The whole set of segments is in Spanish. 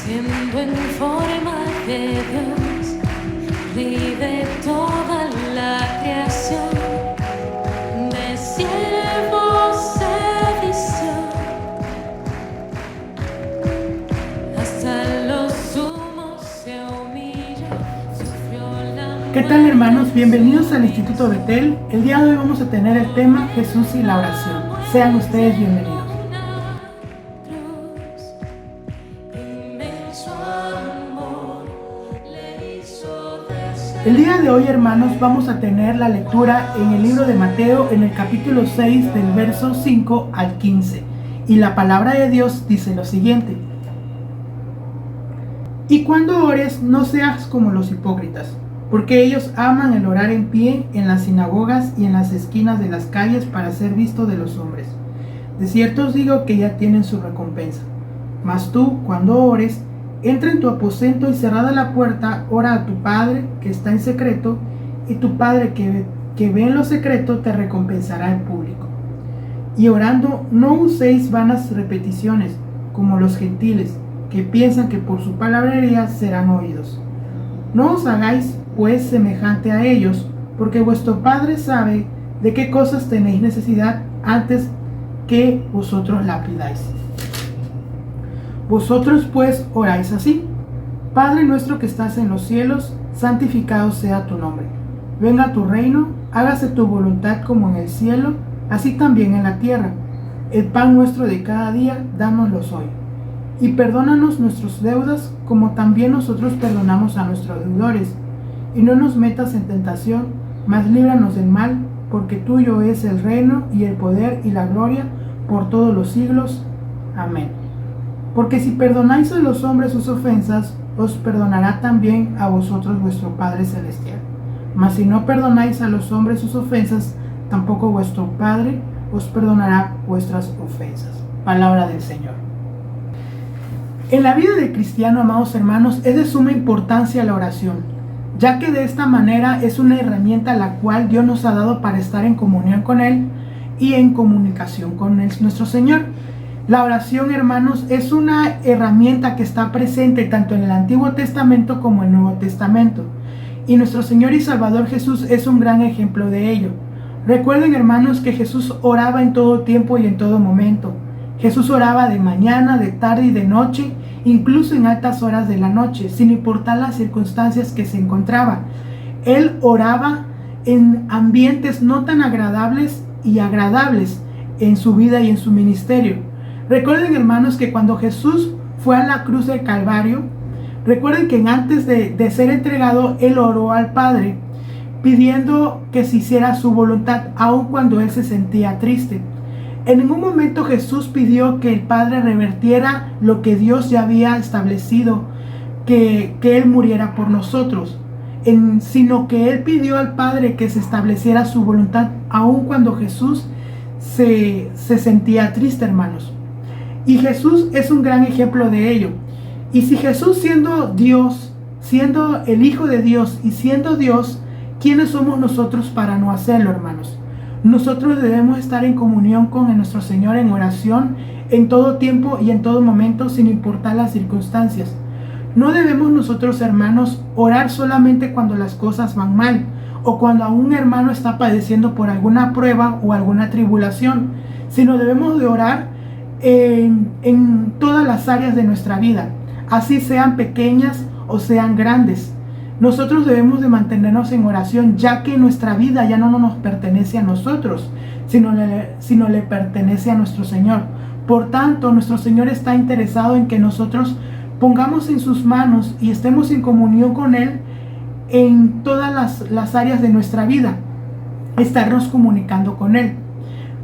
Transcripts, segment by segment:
siendo en forma de Dios, vive toda la creación, de siervo se vistió, hasta los sumos se humilló, sufrió la ¿Qué tal, hermanos? Bienvenidos al Instituto Betel. El día de hoy vamos a tener el tema Jesús y la oración. Sean ustedes bienvenidos. El día de hoy, hermanos, vamos a tener la lectura en el libro de Mateo, en el capítulo 6, del verso 5 al 15. Y la palabra de Dios dice lo siguiente: Y cuando ores, no seas como los hipócritas, porque ellos aman el orar en pie en las sinagogas y en las esquinas de las calles para ser visto de los hombres. De cierto os digo que ya tienen su recompensa. Mas tú, cuando ores, entra en tu aposento y cerrada la puerta, ora a tu Padre que está en secreto, y tu Padre que ve en lo secreto te recompensará en público. Y orando, no uséis vanas repeticiones, como los gentiles, que piensan que por su palabrería serán oídos. No os hagáis, pues, semejante a ellos, porque vuestro Padre sabe de qué cosas tenéis necesidad antes que vosotros la pidáis. Vosotros pues oráis así: Padre nuestro que estás en los cielos, santificado sea tu nombre. Venga tu reino, hágase tu voluntad como en el cielo, así también en la tierra. El pan nuestro de cada día, dánoslo hoy. Y perdónanos nuestras deudas, como también nosotros perdonamos a nuestros deudores. Y no nos metas en tentación, mas líbranos del mal, porque tuyo es el reino y el poder y la gloria por todos los siglos. Amén. Porque si perdonáis a los hombres sus ofensas, os perdonará también a vosotros vuestro Padre Celestial. Mas si no perdonáis a los hombres sus ofensas, tampoco vuestro Padre os perdonará vuestras ofensas. Palabra del Señor. En la vida del cristiano, amados hermanos, es de suma importancia la oración, ya que de esta manera es una herramienta la cual Dios nos ha dado para estar en comunión con Él y en comunicación con nuestro Señor. La oración, hermanos, es una herramienta que está presente tanto en el Antiguo Testamento como en el Nuevo Testamento. Y nuestro Señor y Salvador Jesús es un gran ejemplo de ello. Recuerden, hermanos, que Jesús oraba en todo tiempo y en todo momento. Jesús oraba de mañana, de tarde y de noche, incluso en altas horas de la noche, sin importar las circunstancias que se encontraba. Él oraba en ambientes no tan agradables y agradables en su vida y en su ministerio. Recuerden, hermanos, que cuando Jesús fue a la cruz del Calvario, recuerden que antes de ser entregado, Él oró al Padre, pidiendo que se hiciera su voluntad, aun cuando Él se sentía triste. En ningún momento Jesús pidió que el Padre revertiera lo que Dios ya había establecido, que Él muriera por nosotros, sino que Él pidió al Padre que se estableciera su voluntad, aun cuando Jesús se sentía triste, hermanos. Y Jesús es un gran ejemplo de ello. Y si Jesús, siendo Dios, siendo el Hijo de Dios y siendo Dios, ¿quiénes somos nosotros para no hacerlo, hermanos? Nosotros debemos estar en comunión con nuestro Señor en oración en todo tiempo y en todo momento, sin importar las circunstancias. No debemos nosotros, hermanos, orar solamente cuando las cosas van mal o cuando un hermano está padeciendo por alguna prueba o alguna tribulación, sino debemos de orar en todas las áreas de nuestra vida, así sean pequeñas o sean grandes. Nosotros debemos de mantenernos en oración, ya que nuestra vida ya no nos pertenece a nosotros, sino le pertenece a nuestro Señor. Por tanto, nuestro Señor está interesado en que nosotros pongamos en sus manos y estemos en comunión con Él en todas las áreas de nuestra vida, estarnos comunicando con Él.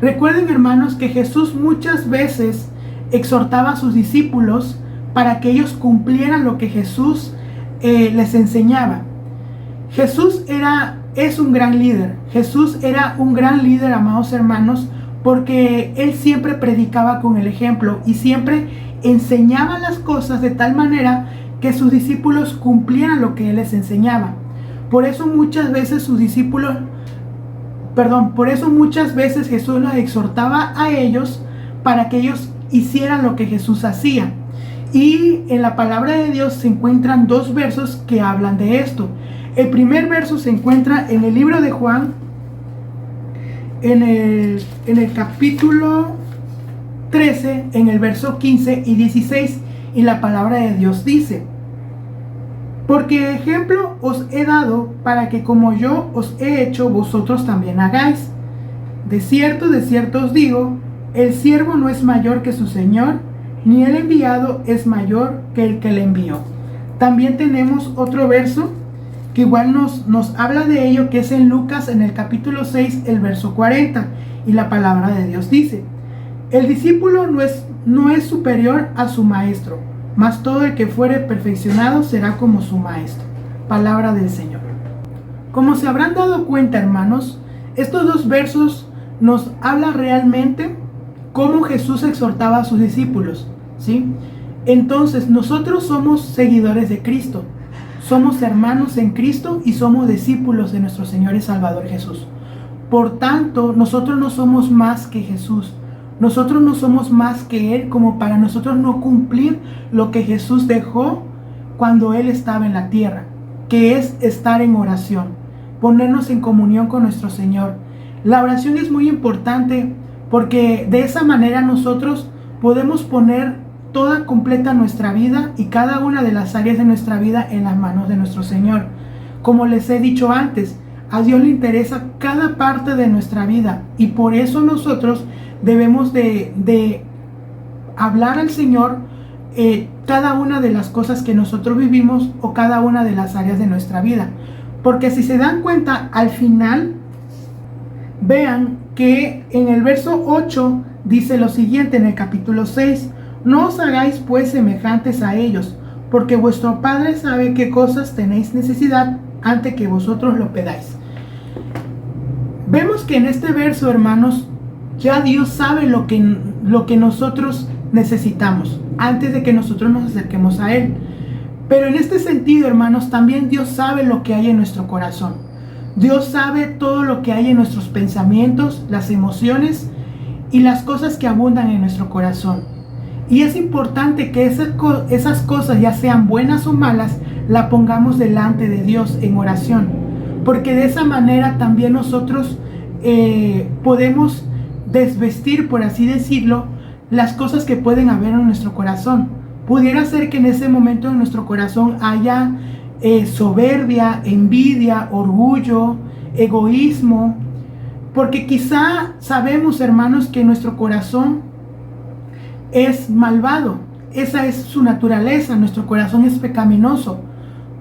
Recuerden, hermanos, que Jesús muchas veces exhortaba a sus discípulos para que ellos cumplieran lo que Jesús les enseñaba. Jesús es un gran líder. Jesús era un gran líder, amados hermanos, porque Él siempre predicaba con el ejemplo y siempre enseñaba las cosas de tal manera que sus discípulos cumplieran lo que Él les enseñaba. Por eso muchas veces Jesús los exhortaba a ellos para que ellos hicieran lo que Jesús hacía. Y en la palabra de Dios se encuentran dos versos que hablan de esto. El primer verso se encuentra en el libro de Juan, en el capítulo 13, en el verso 15 y 16, y la palabra de Dios dice: porque ejemplo os he dado para que como yo os he hecho, vosotros también hagáis. De cierto os digo, el siervo no es mayor que su señor, ni el enviado es mayor que el que le envió. También tenemos otro verso que igual nos habla de ello, que es en Lucas, en el capítulo 6, el verso 40, y la palabra de Dios dice: el discípulo no es superior a su maestro, mas todo el que fuere perfeccionado será como su maestro. Palabra del Señor. Como se habrán dado cuenta, hermanos, estos dos versos nos hablan realmente cómo Jesús exhortaba a sus discípulos, ¿sí? Entonces, nosotros somos seguidores de Cristo, somos hermanos en Cristo y somos discípulos de nuestro Señor y Salvador Jesús. Por tanto, nosotros no somos más que Jesús. Nosotros no somos más que Él como para nosotros no cumplir lo que Jesús dejó cuando Él estaba en la tierra, que es estar en oración, ponernos en comunión con nuestro Señor. La oración es muy importante porque de esa manera nosotros podemos poner toda completa nuestra vida y cada una de las áreas de nuestra vida en las manos de nuestro Señor. Como les he dicho antes, a Dios le interesa cada parte de nuestra vida y por eso nosotros debemos de hablar al Señor cada una de las cosas que nosotros vivimos o cada una de las áreas de nuestra vida. Porque si se dan cuenta, al final, vean que en el verso 8 dice lo siguiente en el capítulo 6: no os hagáis pues semejantes a ellos, porque vuestro Padre sabe qué cosas tenéis necesidad antes que vosotros lo pedáis. Vemos que en este verso, hermanos, ya Dios sabe lo que nosotros necesitamos antes de que nosotros nos acerquemos a Él. Pero en este sentido, hermanos, también Dios sabe lo que hay en nuestro corazón. Dios sabe todo lo que hay en nuestros pensamientos, las emociones y las cosas que abundan en nuestro corazón. Y es importante que esas cosas, ya sean buenas o malas, la pongamos delante de Dios en oración. Porque de esa manera también nosotros podemos desvestir, por así decirlo, las cosas que pueden haber en nuestro corazón. Pudiera ser que en ese momento en nuestro corazón haya soberbia, envidia, orgullo, egoísmo, porque quizá sabemos, hermanos, que nuestro corazón es malvado. Esa es su naturaleza, nuestro corazón es pecaminoso.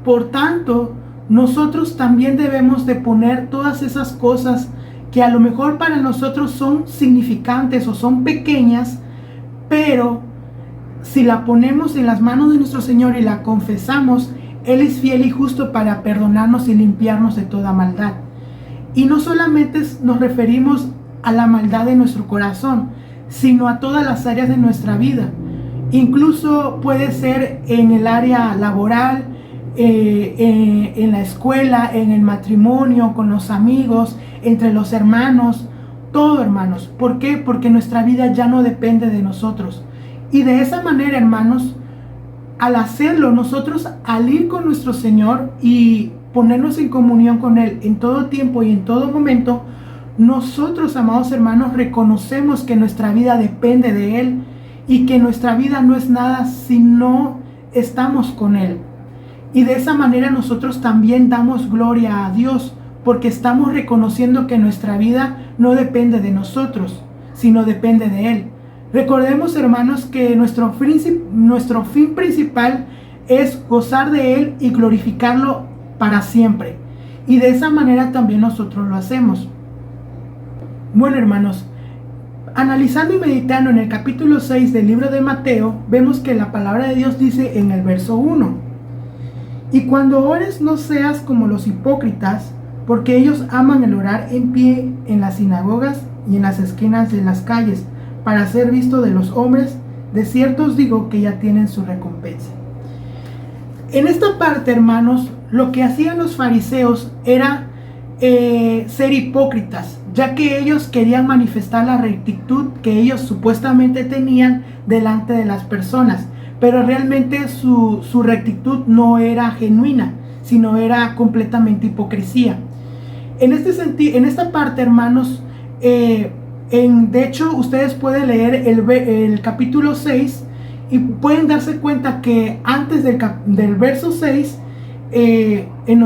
Por tanto, nosotros también debemos de poner todas esas cosas que a lo mejor para nosotros son significantes o son pequeñas, pero si la ponemos en las manos de nuestro Señor y la confesamos, Él es fiel y justo para perdonarnos y limpiarnos de toda maldad. Y no solamente nos referimos a la maldad de nuestro corazón, sino a todas las áreas de nuestra vida. Incluso puede ser en el área laboral, en la escuela, en el matrimonio, con los amigos, entre los hermanos, todo, hermanos. ¿Por qué? Porque nuestra vida ya no depende de nosotros. Y de esa manera, hermanos, al hacerlo, nosotros al ir con nuestro Señor y ponernos en comunión con Él en todo tiempo y en todo momento, nosotros, amados hermanos, reconocemos que nuestra vida depende de Él y que nuestra vida no es nada si no estamos con Él. Y de esa manera nosotros también damos gloria a Dios, porque estamos reconociendo que nuestra vida no depende de nosotros, sino depende de Él. Recordemos, hermanos, que nuestro fin principal es gozar de Él y glorificarlo para siempre. Y de esa manera también nosotros lo hacemos. Bueno, hermanos, analizando y meditando en el capítulo 6 del libro de Mateo, vemos que la palabra de Dios dice en el verso 1: y cuando ores no seas como los hipócritas, porque ellos aman el orar en pie en las sinagogas y en las esquinas de las calles, para ser visto de los hombres. De cierto os digo que ya tienen su recompensa. En esta parte, hermanos, lo que hacían los fariseos era ser hipócritas, ya que ellos querían manifestar la rectitud que ellos supuestamente tenían delante de las personas, pero realmente su rectitud no era genuina, sino era completamente hipocresía. En este sentido, en esta parte, hermanos, de hecho, ustedes pueden leer el capítulo 6 y pueden darse cuenta que antes del verso 6, en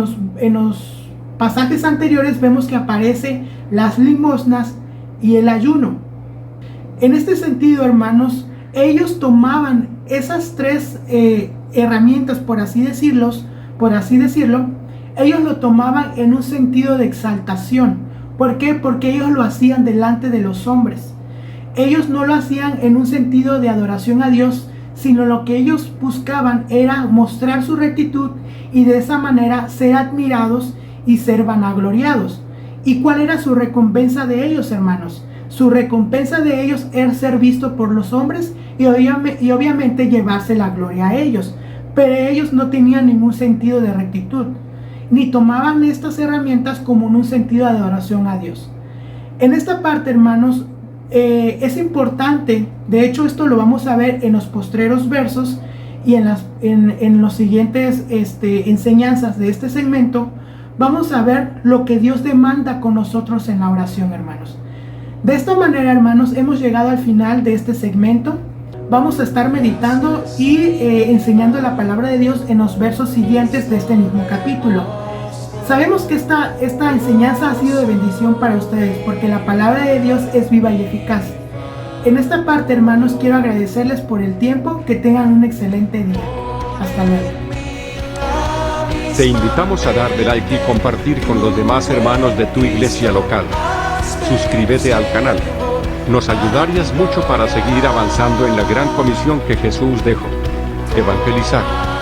los pasajes anteriores vemos que aparece las limosnas y el ayuno. En este sentido, hermanos, ellos tomaban esas tres herramientas, por así decirlo, ellos lo tomaban en un sentido de exaltación. ¿Por qué? Porque ellos lo hacían delante de los hombres. Ellos no lo hacían en un sentido de adoración a Dios, sino lo que ellos buscaban era mostrar su rectitud y de esa manera ser admirados y ser vanagloriados. ¿Y cuál era su recompensa de ellos, hermanos? Su recompensa de ellos era ser visto por los hombres y obviamente llevarse la gloria a ellos. Pero ellos no tenían ningún sentido de rectitud, ni tomaban estas herramientas como en un sentido de adoración a Dios. En esta parte, hermanos, es importante, de hecho esto lo vamos a ver en los postreros versos y en los siguientes enseñanzas de este segmento, vamos a ver lo que Dios demanda con nosotros en la oración, hermanos. De esta manera, hermanos, hemos llegado al final de este segmento. Vamos a estar meditando y enseñando la palabra de Dios en los versos siguientes de este mismo capítulo. Sabemos que esta enseñanza ha sido de bendición para ustedes, porque la palabra de Dios es viva y eficaz. En esta parte, hermanos, quiero agradecerles por el tiempo. Que tengan un excelente día. Hasta luego. Te invitamos a darle like y compartir con los demás hermanos de tu iglesia local. Suscríbete al canal. Nos ayudarías mucho para seguir avanzando en la gran comisión que Jesús dejó: evangelizar.